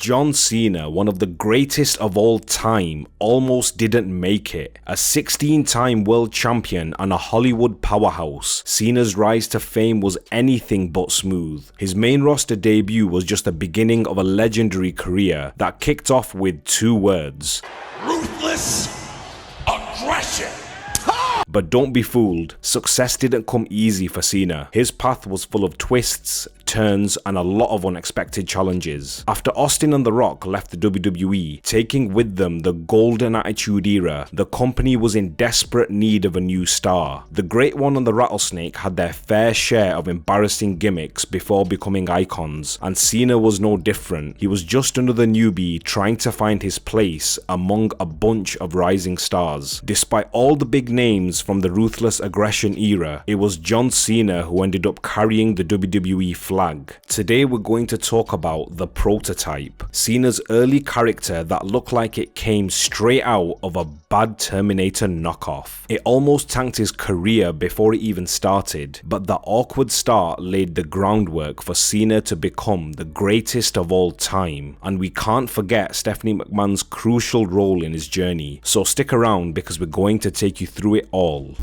John Cena, one of the greatest of all time, almost didn't make it. A 16-time world champion and a Hollywood powerhouse, Cena's rise to fame was anything but smooth. His main roster debut was just the beginning of a legendary career that kicked off with 2 words: Ruthless Aggression. But don't be fooled, success didn't come easy for Cena. His path was full of twists, turns, and a lot of unexpected challenges. After Austin and The Rock left the WWE, taking with them the golden attitude era, the company was in desperate need of a new star. The Great One and the Rattlesnake had their fair share of embarrassing gimmicks before becoming icons, and Cena was no different. He was just another newbie trying to find his place among a bunch of rising stars. Despite all the big names from the Ruthless Aggression era, it was John Cena who ended up carrying the WWE flag. Today we're going to talk about the Prototype, Cena's early character that looked like it came straight out of a bad Terminator knockoff. It almost tanked his career before it even started, but that awkward start laid the groundwork for Cena to become the greatest of all time, and we can't forget Stephanie McMahon's crucial role in his journey, so stick around because we're going to take you through it all.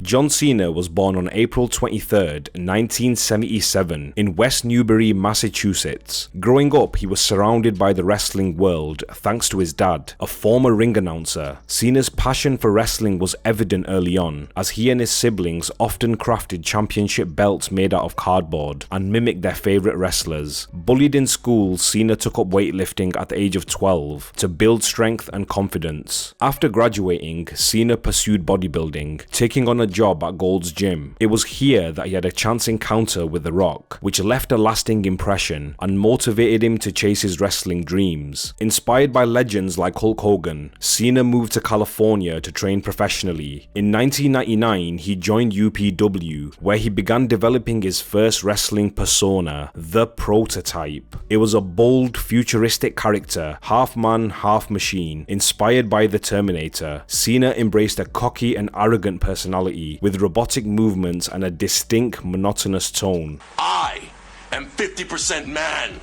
John Cena was born on April 23rd, 1977 in West Newbury, Massachusetts. Growing up, he was surrounded by the wrestling world thanks to his dad, a former ring announcer. Cena's passion for wrestling was evident early on, as he and his siblings often crafted championship belts made out of cardboard and mimicked their favorite wrestlers. Bullied in school, Cena took up weightlifting at the age of 12 to build strength and confidence. After graduating, Cena pursued bodybuilding, taking on a job at Gold's Gym. It was here that he had a chance encounter with The Rock, which left a lasting impression and motivated him to chase his wrestling dreams. Inspired by legends like Hulk Hogan, Cena moved to California to train professionally. In 1999, he joined UPW, where he began developing his first wrestling persona, the Prototype. It was a bold, futuristic character, half man, half machine. Inspired by the Terminator, Cena embraced a cocky and arrogant personality with robotic movements and a distinct, monotonous tone. I am 50% man,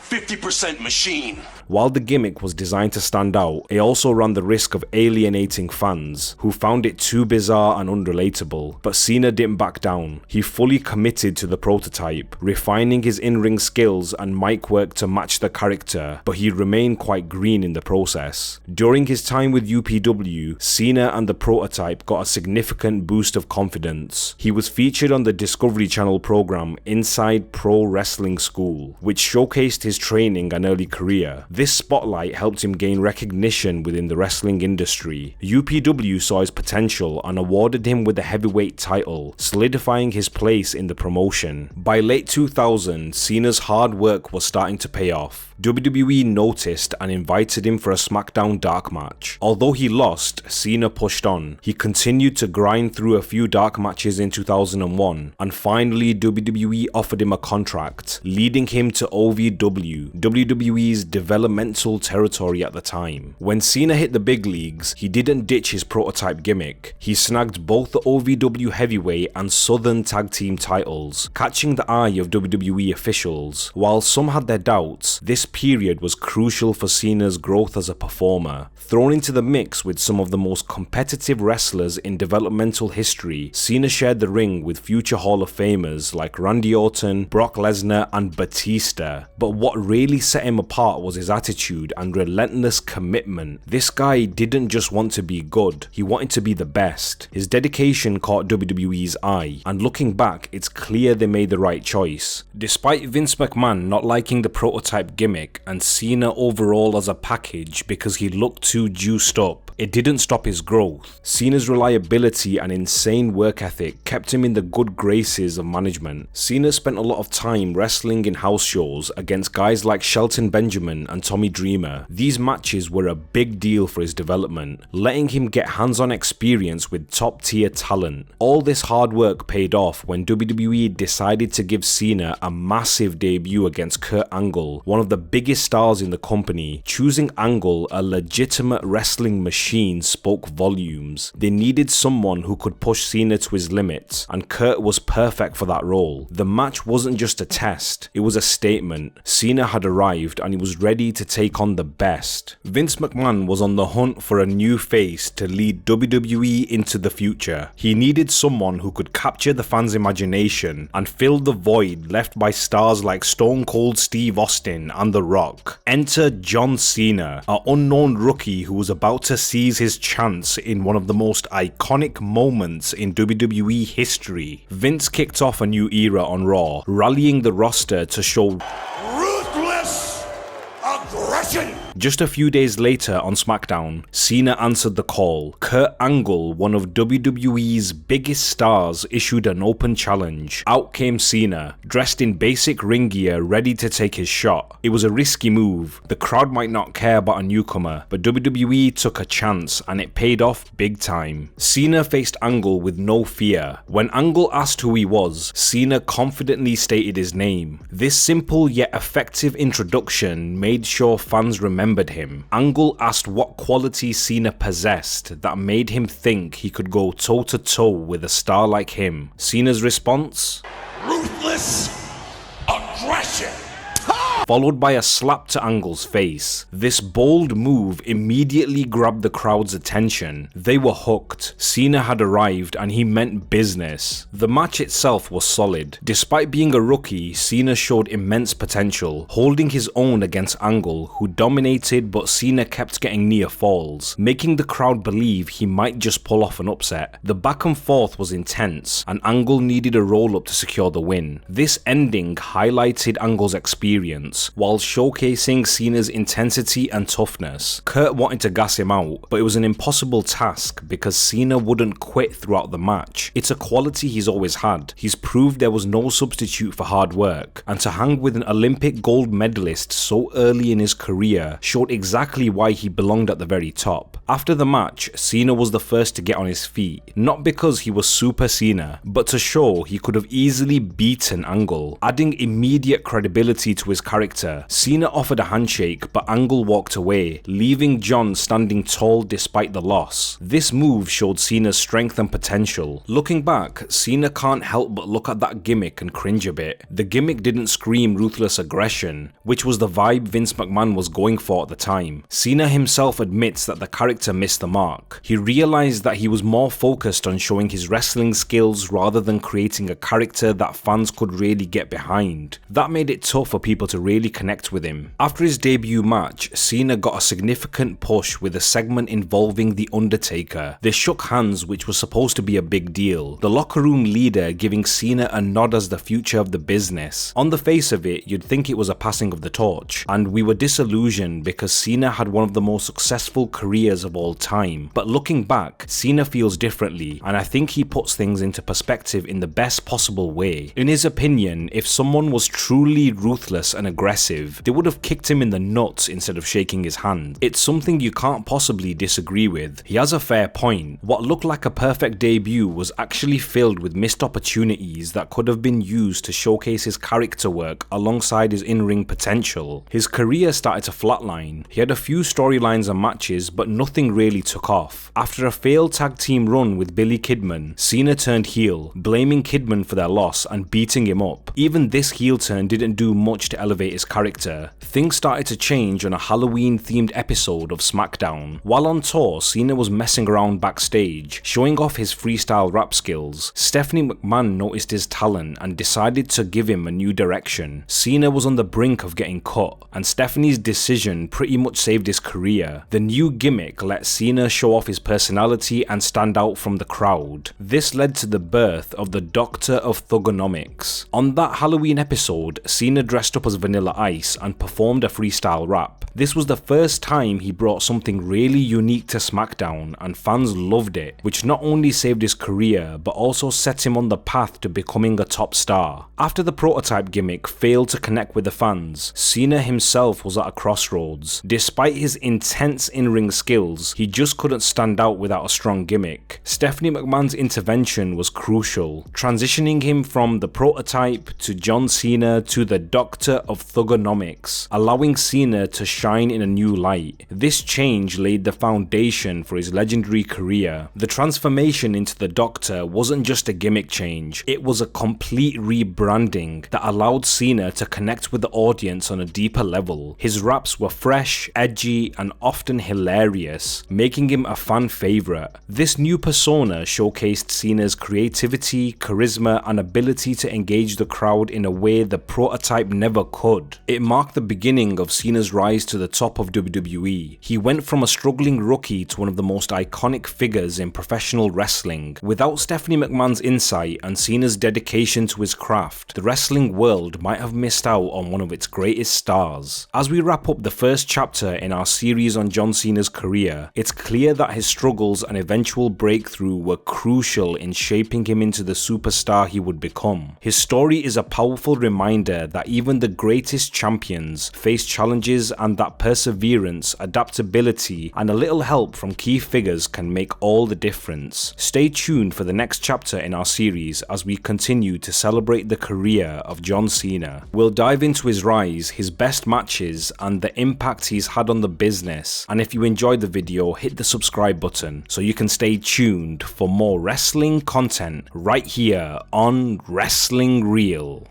50% machine. While the gimmick was designed to stand out, it also ran the risk of alienating fans, who found it too bizarre and unrelatable. But Cena didn't back down. He fully committed to the Prototype, refining his in-ring skills and mic work to match the character, but he remained quite green in the process. During his time with UPW, Cena and the Prototype got a significant boost of confidence. He was featured on the Discovery Channel program Inside Pro Wrestling School, which showcased his training and early career. This spotlight helped him gain recognition within the wrestling industry. UPW saw his potential and awarded him with the heavyweight title, solidifying his place in the promotion. By late 2000, Cena's hard work was starting to pay off. WWE noticed and invited him for a Smackdown dark match. Although he lost, Cena pushed on. He continued to grind through a few dark matches in 2001, and finally WWE offered him a contract, leading him to OVW, WWE's developmental territory at the time. When Cena hit the big leagues, he didn't ditch his Prototype gimmick. He snagged both the OVW heavyweight and Southern tag team titles, catching the eye of WWE officials. While some had their doubts, this period was crucial for Cena's growth as a performer. Thrown into the mix with some of the most competitive wrestlers in developmental history, Cena shared the ring with future Hall of Famers like Randy Orton, Brock Lesnar, and Batista. But what really set him apart was his attitude and relentless commitment. This guy didn't just want to be good, he wanted to be the best. His dedication caught WWE's eye, and looking back, it's clear they made the right choice. Despite Vince McMahon not liking the Prototype gimmick and Cena overall as a package because he looked too juiced up, it didn't stop his growth. Cena's reliability and insane work ethic kept him in the good graces of management. Cena spent a lot of time wrestling in house shows against guys like Shelton Benjamin and Tommy Dreamer. These matches were a big deal for his development, letting him get hands-on experience with top-tier talent. All this hard work paid off when WWE decided to give Cena a massive debut against Kurt Angle, one of the biggest stars in the company. Choosing Angle, a legitimate wrestling machine, machine spoke volumes. They needed someone who could push Cena to his limits, and Kurt was perfect for that role. The match wasn't just a test, it was a statement. Cena had arrived and he was ready to take on the best. Vince McMahon was on the hunt for a new face to lead WWE into the future. He needed someone who could capture the fans' imagination and fill the void left by stars like Stone Cold Steve Austin and The Rock. Enter John Cena, an unknown rookie who was about to seize his chance in one of the most iconic moments in WWE history. Vince kicked off a new era on Raw, rallying the roster to show Ruthless Aggression! Just a few days later on SmackDown, Cena answered the call. Kurt Angle, one of WWE's biggest stars, issued an open challenge. Out came Cena, dressed in basic ring gear, ready to take his shot. It was a risky move. The crowd might not care about a newcomer, but WWE took a chance and it paid off big time. Cena faced Angle with no fear. When Angle asked who he was, Cena confidently stated his name. This simple yet effective introduction made sure fans remembered him. Angle asked what quality Cena possessed that made him think he could go toe-to-toe with a star like him. Cena's response? Ruthless Aggression! Followed by a slap to Angle's face. This bold move immediately grabbed the crowd's attention. They were hooked. Cena had arrived and he meant business. The match itself was solid. Despite being a rookie, Cena showed immense potential, holding his own against Angle, who dominated, but Cena kept getting near falls, making the crowd believe he might just pull off an upset. The back and forth was intense, and Angle needed a roll-up to secure the win. This ending highlighted Angle's experience, while showcasing Cena's intensity and toughness. Kurt wanted to gas him out, but it was an impossible task because Cena wouldn't quit throughout the match. It's a quality he's always had. He's proved there was no substitute for hard work, and to hang with an Olympic gold medalist so early in his career showed exactly why he belonged at the very top. After the match, Cena was the first to get on his feet, not because he was Super Cena, but to show he could have easily beaten Angle, adding immediate credibility to his character. Cena offered a handshake, but Angle walked away, leaving John standing tall despite the loss. This move showed Cena's strength and potential. Looking back, Cena can't help but look at that gimmick and cringe a bit. The gimmick didn't scream ruthless aggression, which was the vibe Vince McMahon was going for at the time. Cena himself admits that the character missed the mark. He realized that he was more focused on showing his wrestling skills rather than creating a character that fans could really get behind. That made it tough for people to really connect with him. After his debut match, Cena got a significant push with a segment involving The Undertaker. They shook hands, which was supposed to be a big deal, the locker room leader giving Cena a nod as the future of the business. On the face of it, you'd think it was a passing of the torch, and we were disillusioned because Cena had one of the most successful careers of all time. But looking back, Cena feels differently, and I think he puts things into perspective in the best possible way. In his opinion, if someone was truly ruthless and aggressive, they would have kicked him in the nuts instead of shaking his hand. It's something you can't possibly disagree with. He has a fair point. What looked like a perfect debut was actually filled with missed opportunities that could have been used to showcase his character work alongside his in-ring potential. His career started to flatline. He had a few storylines and matches, but nothing really took off. After a failed tag team run with Billy Kidman, Cena turned heel, blaming Kidman for their loss and beating him up. Even this heel turn didn't do much to elevate his character. Things started to change on a Halloween-themed episode of SmackDown. While on tour, Cena was messing around backstage, showing off his freestyle rap skills. Stephanie McMahon noticed his talent and decided to give him a new direction. Cena was on the brink of getting cut, and Stephanie's decision pretty much saved his career. The new gimmick let Cena show off his personality and stand out from the crowd. This led to the birth of the Doctor of Thugonomics. On that Halloween episode, Cena dressed up as Vanilla Ice and performed a freestyle rap. This was the first time he brought something really unique to SmackDown, and fans loved it, which not only saved his career but also set him on the path to becoming a top star. After the prototype gimmick failed to connect with the fans, Cena himself was at a crossroads. Despite his intense in-ring skills, he just couldn't stand out without a strong gimmick. Stephanie McMahon's intervention was crucial, transitioning him from the prototype to John Cena to the Doctor of thugonomics, allowing Cena to shine in a new light. This change laid the foundation for his legendary career. The transformation into the Doctor wasn't just a gimmick change, it was a complete rebranding that allowed Cena to connect with the audience on a deeper level. His raps were fresh, edgy, and often hilarious, making him a fan favorite. This new persona showcased Cena's creativity, charisma, and ability to engage the crowd in a way the prototype never could. It marked the beginning of Cena's rise to the top of WWE. He went from a struggling rookie to one of the most iconic figures in professional wrestling. Without Stephanie McMahon's insight and Cena's dedication to his craft, the wrestling world might have missed out on one of its greatest stars. As we wrap up the first chapter in our series on John Cena's career, it's clear that his struggles and eventual breakthrough were crucial in shaping him into the superstar he would become. His story is a powerful reminder that even the greatest champions face challenges and that perseverance, adaptability, and a little help from key figures can make all the difference. Stay tuned for the next chapter in our series as we continue to celebrate the career of John Cena. We'll dive into his rise, his best matches, and the impact he's had on the business. And if you enjoyed the video, hit the subscribe button so you can stay tuned for more wrestling content right here on WrestlingReel.